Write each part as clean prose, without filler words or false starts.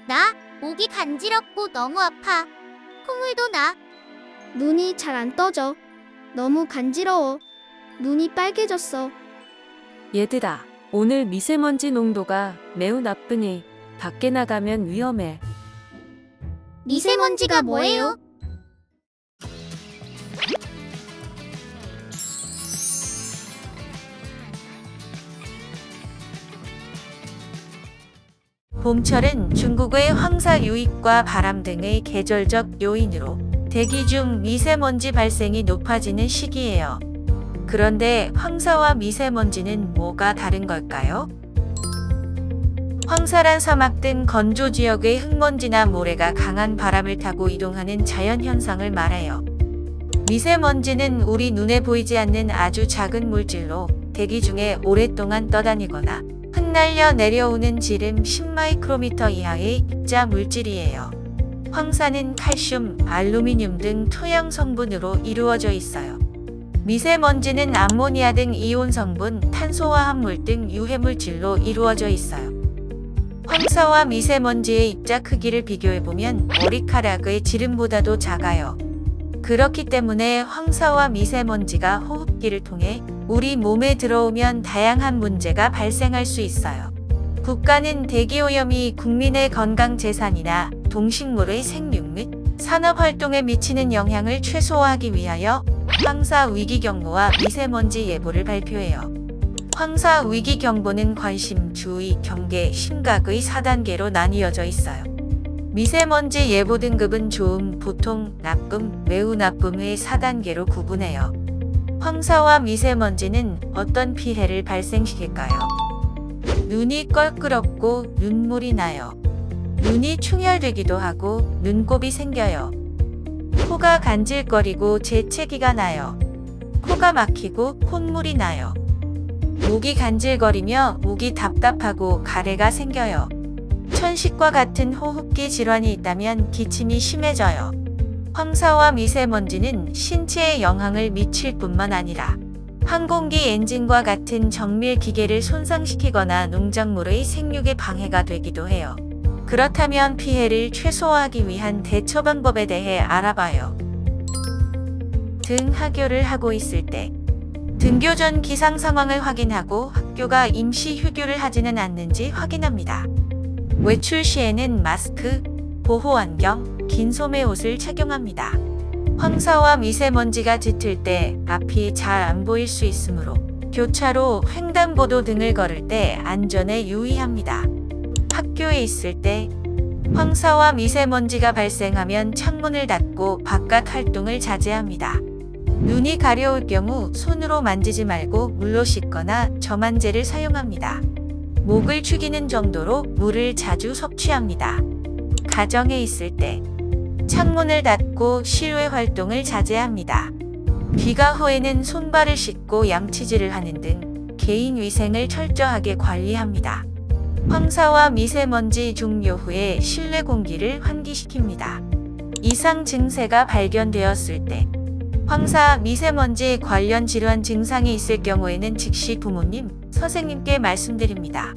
나 목이 간지럽고 너무 아파. 콧물도 나. 눈이 잘 안 떠져. 너무 간지러워. 눈이 빨개졌어. 얘들아, 오늘 미세먼지 농도가 매우 나쁘니 밖에 나가면 위험해. 미세먼지가 뭐예요? 봄철은 중국의 황사 유입과 바람 등의 계절적 요인으로 대기 중 미세먼지 발생이 높아지는 시기예요. 그런데 황사와 미세먼지는 뭐가 다른 걸까요? 황사란 사막 등 건조 지역의 흙먼지나 모래가 강한 바람을 타고 이동하는 자연 현상을 말해요. 미세먼지는 우리 눈에 보이지 않는 아주 작은 물질로 대기 중에 오랫동안 떠다니거나 흩날려 내려오는 지름 10마이크로미터 이하의 입자 물질이에요. 황사는 칼슘, 알루미늄 등 토양 성분으로 이루어져 있어요. 미세먼지는 암모니아 등 이온 성분, 탄소화합물 등 유해물질로 이루어져 있어요. 황사와 미세먼지의 입자 크기를 비교해보면 머리카락의 지름보다도 작아요. 그렇기 때문에 황사와 미세먼지가 호흡기를 통해 우리 몸에 들어오면 다양한 문제가 발생할 수 있어요. 국가는 대기오염이 국민의 건강 재산이나 동식물의 생육 및 산업활동에 미치는 영향을 최소화하기 위하여 황사 위기경보와 미세먼지 예보를 발표해요. 황사 위기경보는 관심, 주의, 경계, 심각의 4단계로 나뉘어져 있어요. 미세먼지 예보 등급은 좋음, 보통, 나쁨, 매우 나쁨의 4단계로 구분해요. 황사와 미세먼지는 어떤 피해를 발생시킬까요? 눈이 껄끄럽고 눈물이 나요. 눈이 충혈되기도 하고 눈곱이 생겨요. 코가 간질거리고 재채기가 나요. 코가 막히고 콧물이 나요. 목이 간질거리며 목이 답답하고 가래가 생겨요. 천식과 같은 호흡기 질환이 있다면 기침이 심해져요. 황사와 미세먼지는 신체에 영향을 미칠 뿐만 아니라 항공기 엔진과 같은 정밀 기계를 손상시키거나 농작물의 생육에 방해가 되기도 해요. 그렇다면 피해를 최소화하기 위한 대처 방법에 대해 알아봐요. 등하교를 하고 있을 때 등교 전 기상 상황을 확인하고 학교가 임시 휴교를 하지는 않는지 확인합니다. 외출 시에는 마스크, 보호 안경, 긴 소매 옷을 착용합니다. 황사와 미세먼지가 짙을 때 앞이 잘 안 보일 수 있으므로 교차로, 횡단보도 등을 걸을 때 안전에 유의합니다. 학교에 있을 때 황사와 미세먼지가 발생하면 창문을 닫고 바깥 활동을 자제합니다. 눈이 가려울 경우 손으로 만지지 말고 물로 씻거나 점안제를 사용합니다. 목을 축이는 정도로 물을 자주 섭취합니다. 가정에 있을 때 창문을 닫고 실외 활동을 자제합니다. 귀가 후에는 손발을 씻고 양치질을 하는 등 개인 위생을 철저하게 관리합니다. 황사와 미세먼지 종료 후에 실내 공기를 환기시킵니다. 이상 증세가 발견되었을 때 황사, 미세먼지 관련 질환 증상이 있을 경우에는 즉시 부모님, 선생님께 말씀드립니다.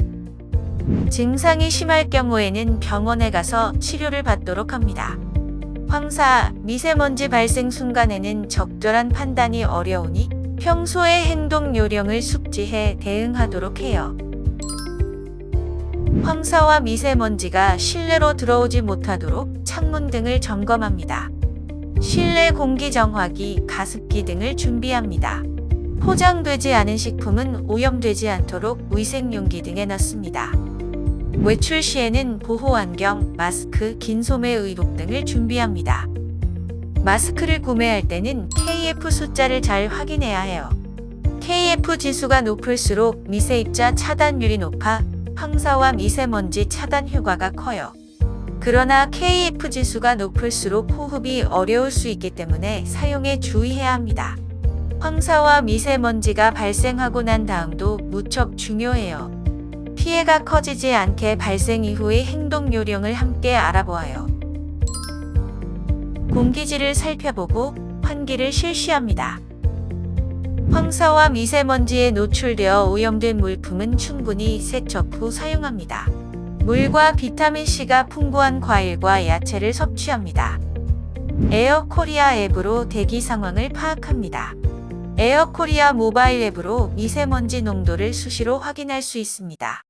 증상이 심할 경우에는 병원에 가서 치료를 받도록 합니다. 황사, 미세먼지 발생 순간에는 적절한 판단이 어려우니 평소의 행동 요령을 숙지해 대응하도록 해요. 황사와 미세먼지가 실내로 들어오지 못하도록 창문 등을 점검합니다. 실내 공기 정화기, 가습기 등을 준비합니다. 포장되지 않은 식품은 오염되지 않도록 위생용기 등에 넣습니다. 외출 시에는 보호 안경, 마스크, 긴 소매 의복 등을 준비합니다. 마스크를 구매할 때는 KF 숫자를 잘 확인해야 해요. KF 지수가 높을수록 미세입자 차단율이 높아 황사와 미세먼지 차단 효과가 커요. 그러나 KF 지수가 높을수록 호흡이 어려울 수 있기 때문에 사용에 주의해야 합니다. 황사와 미세먼지가 발생하고 난 다음도 무척 중요해요. 피해가 커지지 않게 발생 이후의 행동 요령을 함께 알아보아요. 공기질을 살펴보고 환기를 실시합니다. 황사와 미세먼지에 노출되어 오염된 물품은 충분히 세척 후 사용합니다. 물과 비타민C가 풍부한 과일과 야채를 섭취합니다. 에어코리아 앱으로 대기 상황을 파악합니다. 에어코리아 모바일 앱으로 미세먼지 농도를 수시로 확인할 수 있습니다.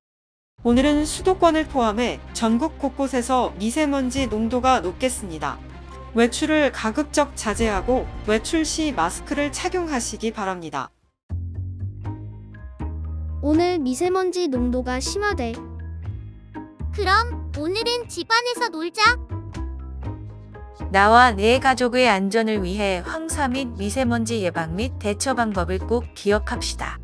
오늘은 수도권을 포함해 전국 곳곳에서 미세먼지 농도가 높겠습니다. 외출을 가급적 자제하고 외출 시 마스크를 착용하시기 바랍니다. 오늘 미세먼지 농도가 심하대. 그럼 오늘은 집안에서 놀자. 나와 내 가족의 안전을 위해 황사 및 미세먼지 예방 및 대처 방법을 꼭 기억합시다.